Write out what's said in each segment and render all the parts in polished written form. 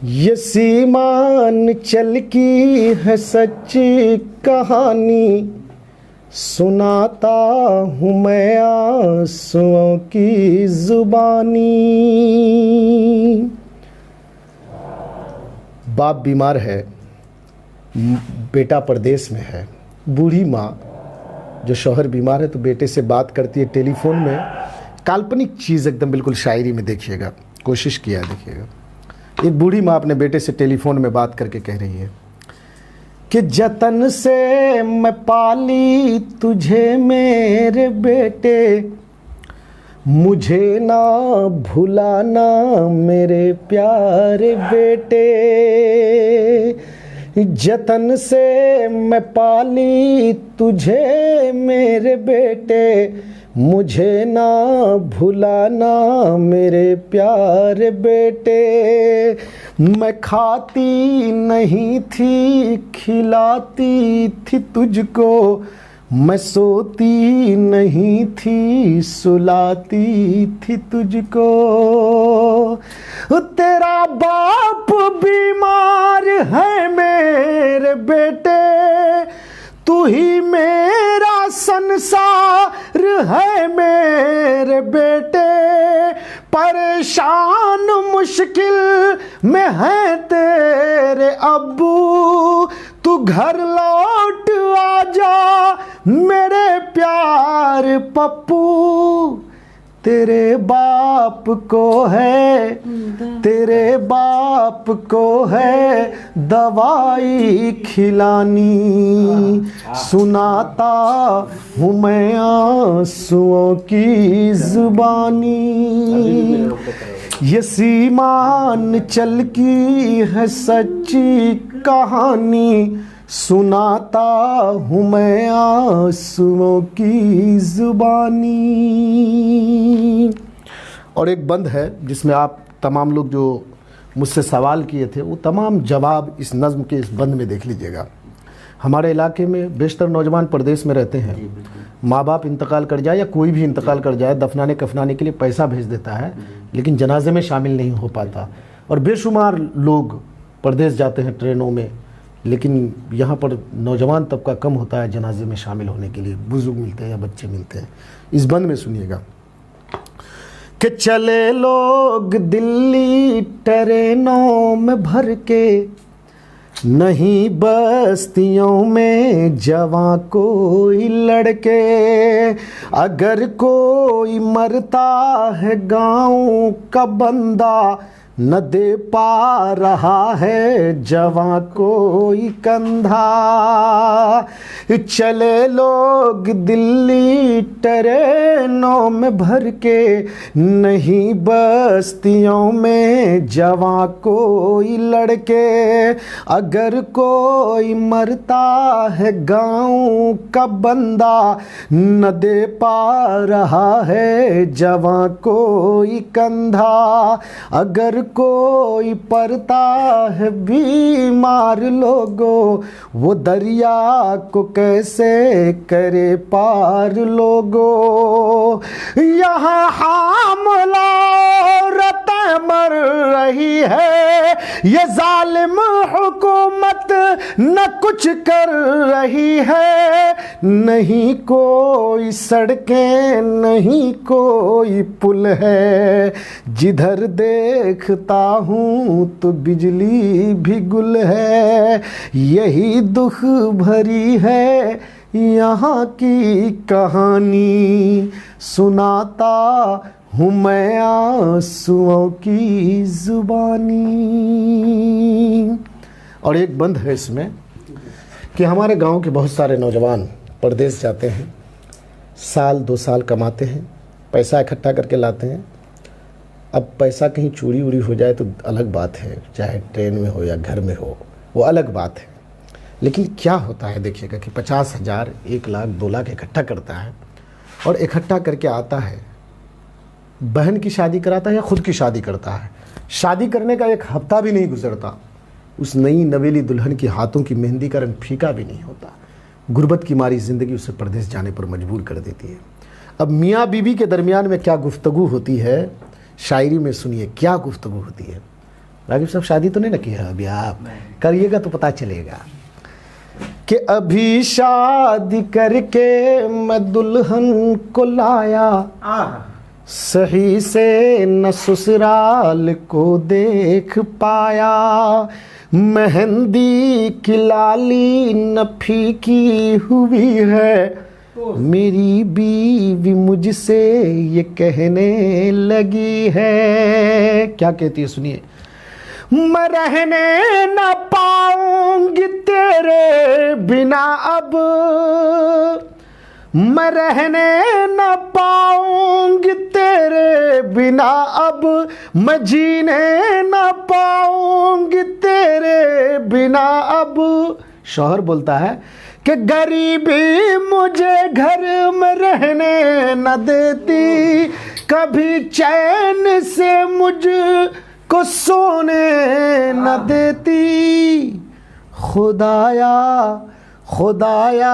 ये सीमांचल की है सच्ची कहानी, सुनाता हूँ मैं आंसुओं की जुबानी। बाप बीमार है, बेटा परदेश में है। बूढ़ी माँ जो शौहर बीमार है तो बेटे से बात करती है टेलीफोन में। काल्पनिक चीज़ एकदम बिल्कुल शायरी में देखिएगा, कोशिश किया है देखिएगा। एक बूढ़ी माँ अपने बेटे से टेलीफोन में बात करके कह रही है कि जतन से मैं पाली तुझे मेरे बेटे, मुझे ना भुलाना मेरे प्यारे बेटे। जतन से मैं पाली तुझे मेरे बेटे, मुझे ना भुलाना मेरे प्यारे बेटे। मैं खाती नहीं थी खिलाती थी तुझको, मैं सोती नहीं थी सुलाती थी तुझको। तेरा बाप बीमार है मेरे बेटे, तू ही मेरा संसार है मेरे बेटे। परेशान मुश्किल में है तेरे अब्बू, तू घर लौट आजा मेरे प्यार पप्पू। तेरे बाप को है, तेरे बाप को है दवाई खिलानी, सुनाता हूँ मैं आंसुओं की जुबानी। ये सीमांचल की है सच्ची कहानी, सुनाता हूँ मैं आंसुओं की जुबानी। और एक बंद है जिसमें आप तमाम लोग जो मुझसे सवाल किए थे वो तमाम जवाब इस नज़्म के इस बंद में देख लीजिएगा। हमारे इलाके में बेशतर नौजवान प्रदेश में रहते हैं। माँ बाप इंतकाल कर जाए या कोई भी इंतकाल कर जाए, दफनाने कफनाने के लिए पैसा भेज देता है, लेकिन जनाजे में शामिल नहीं हो पाता। और बेशुमार लोग प्रदेश जाते हैं ट्रेनों में, लेकिन यहाँ पर नौजवान तबका कम होता है जनाजे में शामिल होने के लिए। बुजुर्ग मिलते हैं या बच्चे मिलते हैं। इस बंद में सुनिएगा कि चले लोग दिल्ली ट्रेनों में भर के, नहीं बस्तियों में जवां कोई लड़के। अगर कोई मरता है गाँव का बंदा, न दे पा रहा है जवां कोई कंधा। चले लोग दिल्ली ट्रेनों में भर के, नहीं बस्तियों में जवां कोई लड़के। अगर कोई मरता है गाँव का बंदा, न दे पा रहा है जवां कोई कंधा। अगर कोई पड़ता है बीमार लोगों, वो दरिया को कैसे करे पार लोगों। यहाँ हामला औरतें मर रही है, ये जालिम हुकूमत न कुछ कर रही है। नहीं कोई सड़कें नहीं कोई पुल है, जिधर देख हूँ तो बिजली भी गुल है। यही दुख भरी है यहाँ की कहानी, सुनाता हूँ मैं आंसुओं की जुबानी। और एक बंद है इसमें कि हमारे गांव के बहुत सारे नौजवान परदेश जाते हैं, साल 2 साल कमाते हैं, पैसा इकट्ठा करके लाते हैं। अब पैसा कहीं चोरी उरी हो जाए तो अलग बात है, चाहे ट्रेन में हो या घर में हो, वो अलग बात है। लेकिन क्या होता है देखिएगा कि 50,000, 1 लाख, 2 लाख इकट्ठा करता है और इकट्ठा करके आता है, बहन की शादी कराता है या खुद की शादी करता है। शादी करने का 1 हफ्ता भी नहीं गुजरता, उस नई नवेली दुल्हन की हाथों की मेहंदी का रंग फीका भी नहीं होता। गुर्बत की मारी ज़िंदगी उसे परदेश जाने पर मजबूर कर देती है। अब मियाँ बीवी के दरमियान में क्या गुफ्तगू होती है, शायरी में सुनिए क्या गुफ्तगू होती है। रागिब साहब शादी तो नहीं ना किया अभी? आप करिएगा तो पता चलेगा कि अभी शादी करके मैं दुल्हन को लाया, सही से न ससुराल को देख पाया, मेहंदी की लाली न फीकी हुई है, मेरी बीवी मुझसे ये कहने लगी है। क्या कहती है सुनिए, मैं रहने न पाऊंगी तेरे बिना अब, मैं रहने न पाऊंगी तेरे बिना अब, मैं जीने न पाऊंगी तेरे बिना अब। शौहर बोलता है कि गरीबी मुझे घर में रहने न देती, कभी चैन से मुझको सोने न देती, खुदाया खुदाया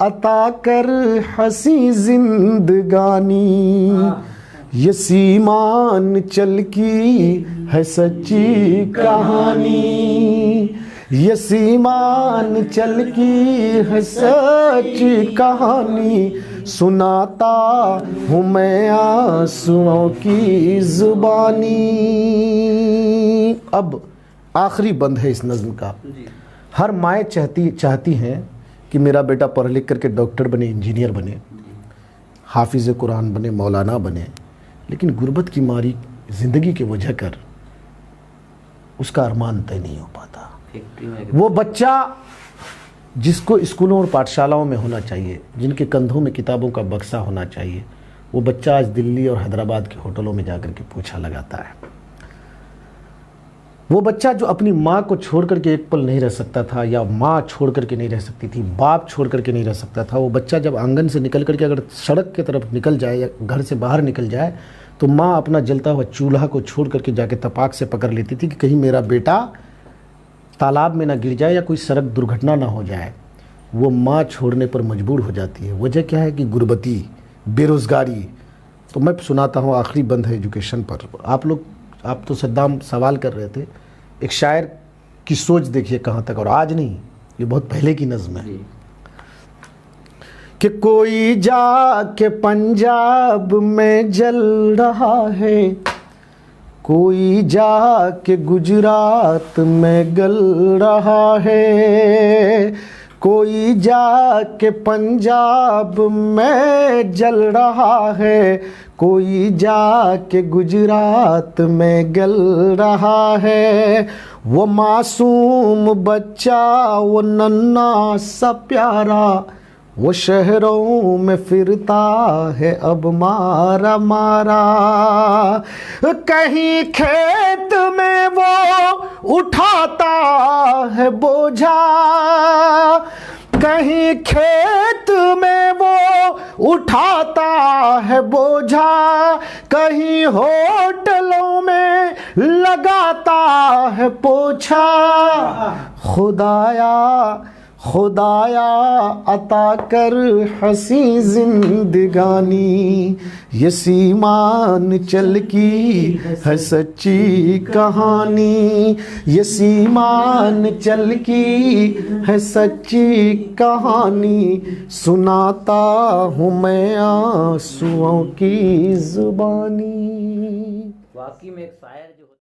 अता कर हंसी जिंदगानी, ये सीमान चल की है सच्ची कहानी, ये सीमान चल की है सच्ची कहानी, सुनाता हूँ मैं आंसुओं की जुबानी। अब आखिरी बंद है इस नज्म का। हर माएँ चाहती हैं कि मेरा बेटा पढ़ लिख करके डॉक्टर बने, इंजीनियर बने, हाफिज़ कुरान बने, मौलाना बने, लेकिन गुर्बत की मारी ज़िंदगी के वजह कर उसका अरमान तय नहीं हो पाता। वो बच्चा जिसको स्कूलों और पाठशालाओं में होना चाहिए, जिनके कंधों में किताबों का बक्सा होना चाहिए, वो बच्चा आज दिल्ली और हैदराबाद के होटलों में जाकर के पूछा लगाता है। वो बच्चा जो अपनी माँ को छोड़ करके एक पल नहीं रह सकता था, या माँ छोड़ करके नहीं रह सकती थी, बाप छोड़ करके नहीं रह सकता था, वो बच्चा जब आंगन से निकल करके अगर सड़क की तरफ निकल जाए या घर से बाहर निकल जाए, तो माँ अपना जलता हुआ चूल्हा को छोड़ करके जाके तपाक से पकड़ लेती थी कि कहीं मेरा बेटा तालाब में ना गिर जाए या कोई सड़क दुर्घटना ना हो जाए। वो माँ छोड़ने पर मजबूर हो जाती है। वजह क्या है कि गुर्बती, बेरोज़गारी। तो मैं सुनाता हूँ, आखिरी बंद है एजुकेशन पर। आप तो सद्दाम सवाल कर रहे थे, एक शायर की सोच देखिए कहाँ तक, और आज नहीं, ये बहुत पहले की नज़्म है कि कोई जाके पंजाब में जल रहा है, कोई जाके गुजरात में गल रहा है, कोई जाके पंजाब में जल रहा है, कोई जाके गुजरात में गल रहा है। वो मासूम बच्चा, वो नन्हा सा प्यारा, वो शहरों में फिरता है अब मारा मारा। कहीं खेत में वो उठाता है बोझा, कहीं खेत में वो उठाता है बोझा, कहीं होटलों में लगाता है पोछा। खुदाया खुदाया अता कर हंसी जिंदगानी, ये सीमान चल की है सच्ची कहानी, ये सीमान चल की है सच्ची कहानी, सुनाता हूँ मैं आंसुओं की जुबानी। वाकई में एक शायर